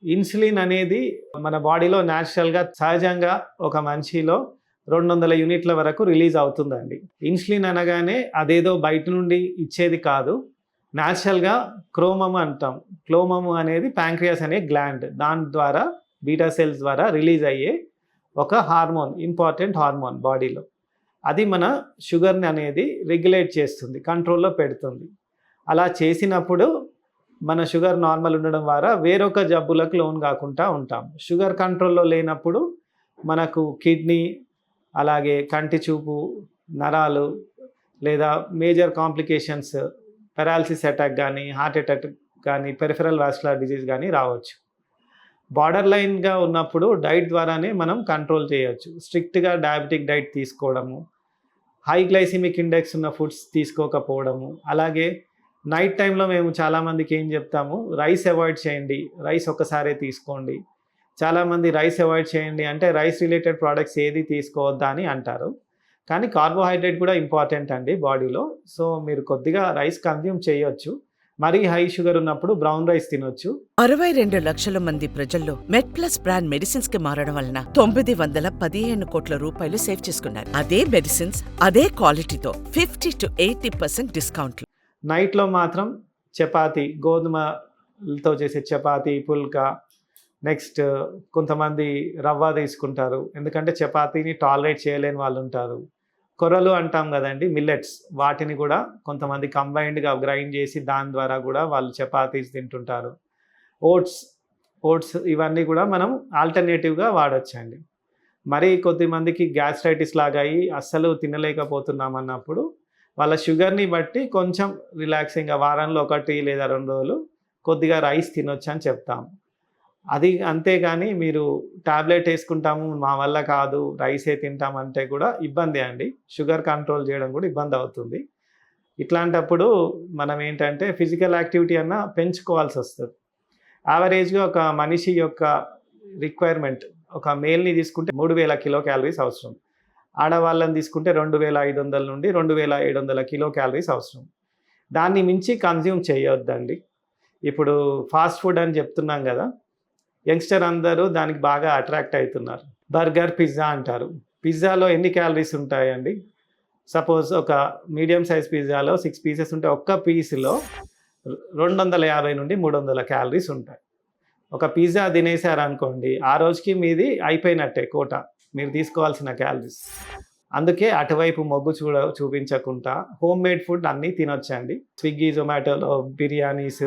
Insulin అనేది మన బాడీలో న్యాచురల్‌గా సహజంగా ఒక మనిషిలో 200 యూనిట్ల వరకు రిలీజ్ అవుతుందండి. ఇన్సులిన్ అనగానే అదేదో బయట నుండి ఇచ్చేది కాదు. న్యాచురల్‌గా క్రోమమ్ అంటాం. క్లోమమ్ అనేది ప్యాంక్రియాస్ అనే గ్లాండ్. దాని ద్వారా బీటా సెల్స్ ద్వారా రిలీజ్ అయ్యే ఒక హార్మోన్, ఇంపార్టెంట్ హార్మోన్ బాడీలో. అది మన షుగర్‌ని అనేది రెగ్యులేట్ చేస్తుంది, కంట్రోల్‌లో పెడుతుంది. అలా చేసినప్పుడు మన షుగర్ నార్మల్ ఉండడం ద్వారా వేరొక జబ్బులకు లోన్ కాకుండా ఉంటాం. షుగర్ కంట్రోల్‌లో లేనప్పుడు మనకు కిడ్నీ, అలాగే కంటి చూపు, నరాలు లేదా మేజర్ కాంప్లికేషన్స్ పారాలిసిస్ అటాక్ గానీ, హార్ట్ అటాక్ గానీ, పెరిఫెరల్ వాస్కులర్ డిసీజ్ గానీ రావచ్చు. బార్డర్ లైన్‌గా ఉన్నప్పుడు డైట్ ద్వారానే మనం కంట్రోల్ చేయొచ్చు. స్ట్రిక్ట్‌గా డయాబెటిక్ డైట్ తీసుకోవడము, హై గ్లైసెమిక్ ఇండెక్స్ ఉన్న ఫుడ్స్ తీసుకోకపోవడము, అలాగే నైట్ టైంలో మేము చాలామందికి ఏం చెప్తాము, రైస్ అవాయిడ్ చేయండి, రైస్ ఒక్కసారే తీసుకోండి. చాలామంది రైస్ అవాయిడ్ చేయండి అంటే రైస్ రిలేటెడ్ ప్రోడక్ట్స్ ఏది తీసుకోవద్దా అని అంటారు. కానీ కార్బోహైడ్రేట్ కూడా ఇంపార్టెంట్ అండి బాడీలో. సో మీరు కొద్దిగా రైస్ కన్జ్యూమ్ చేయొచ్చు. మరీ హై షుగర్ ఉన్నప్పుడు బ్రౌన్ రైస్ తినొచ్చు. 62 లక్షల మంది ప్రజల్లో మెడ్ప్లస్ బ్రాండ్ మెడిసిన్స్ కి మారడం వలన 915 కోట్ల రూపాయలు సేవ్ చేసుకున్నారు. అదే మెడిసిన్స్ అదే క్వాలిటీతో 50-80% డిస్కౌంట్లు. నైట్‌లో మాత్రం చపాతీ, గోధుమలతో చేసే చపాతీ, పుల్కా, నెక్స్ట్ కొంతమంది రవ్వ తీసుకుంటారు. ఎందుకంటే చపాతీని టాలరేట్ చేయలేని వాళ్ళుంటారు. కొర్రలు అంటాం గదండీ, మిల్లెట్స్, వాటిని కూడా కొంతమంది కంబైన్డ్‌గా గ్రైండ్ చేసి దాని ద్వారా కూడా వాళ్ళు చపాతీస్ తింటుంటారు. ఓట్స్ ఇవన్నీ కూడా మనం ఆల్టర్‌నేటివ్‌గా వాడొచ్చండి. మరి కొద్దిమందికి గ్యాస్ట్రైటిస్ లాగా అయ్యి అస్సలు తినలేకపోతున్నాం అన్నప్పుడు వాళ్ళ షుగర్‌ని బట్టి కొంచెం రిలాక్సింగ్‌గా వారంలో 1 లేదా 2 రోజులు కొద్దిగా రైస్ తినొచ్చని చెప్తాము. అది అంతేగాని మీరు టాబ్లెట్ ఏసుకుంటాము, మా వల్ల కాదు, రైసే తింటామంటే కూడా ఇబ్బందే అండి. షుగర్ కంట్రోల్ చేయడం కూడా ఇబ్బందవుతుంది. ఇట్లాంటప్పుడు మనం ఏంటంటే ఫిజికల్ యాక్టివిటీ అన్నా పెంచుకోవాల్సొస్తది. యావరేజ్‌గా ఒక మనిషి యొక్క రిక్వైర్మెంట్, ఒక మేల్‌ని తీసుకుంటే 3000 కిలో క్యాలరీస్ అవసరం. ఆడవాళ్ళని తీసుకుంటే 2500 నుండి 2700 కిలో క్యాలరీస్ అవసరం. దాన్ని మించి కన్జ్యూమ్ చేయొద్దండి. ఇప్పుడు ఫాస్ట్ ఫుడ్ అని చెప్తున్నాం గదా! యంగ్‌స్టర్ అందరూ దానికి బాగా అట్రాక్ట్ అయితున్నారు. బర్గర్, పిజ్జా అంటారు. పిజ్జాలో ఎన్ని క్యాలరీస్ ఉంటాయండి? సపోజ్ ఒక మీడియం సైజ్ పిజ్జాలో 6 పీసెస్ ఉంటే ఒక్క పీస్‌లో 250 నుండి 300 క్యాలరీస్ ఉంటాయి. ఒక పిజ్జా తినేసారనుకోండి, ఆ రోజుకి మీది అయిపోయినట్టే కోట, మీరు తీసుకోవాల్సిన క్యాలరీస్. అందుకే అటువైపు మొగ్గు చూపించకుండా హోమ్‌మేడ్ ఫుడ్ అన్నీ తినొచ్చండి. స్విగ్గీ, జొమాటోలో బిర్యానీస్,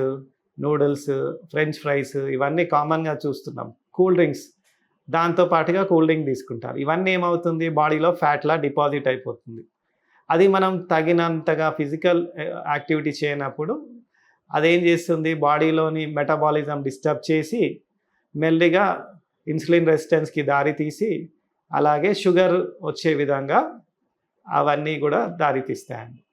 నూడిల్స్, ఫ్రెంచ్ ఫ్రైస్ ఇవన్నీ కామన్‌గా చూస్తున్నాం. కూల్ డ్రింక్స్, దాంతో పాటుగా కూల్ డ్రింక్ తీసుకుంటారు. ఇవన్నీ ఏమవుతుంది, బాడీలో ఫ్యాట్‌లా డిపాజిట్ అయిపోతుంది. అది మనం తగినంతగా ఫిజికల్ యాక్టివిటీ చేయనప్పుడు అదేం చేస్తుంది, బాడీలోని మెటబాలిజం డిస్టర్బ్ చేసి మెల్లిగా ఇన్సులిన్ రెసిస్టెన్స్‌కి దారి తీసి, అలాగే షుగర్ వచ్చే విధంగా అవన్నీ కూడా దారి తీస్తాయండి.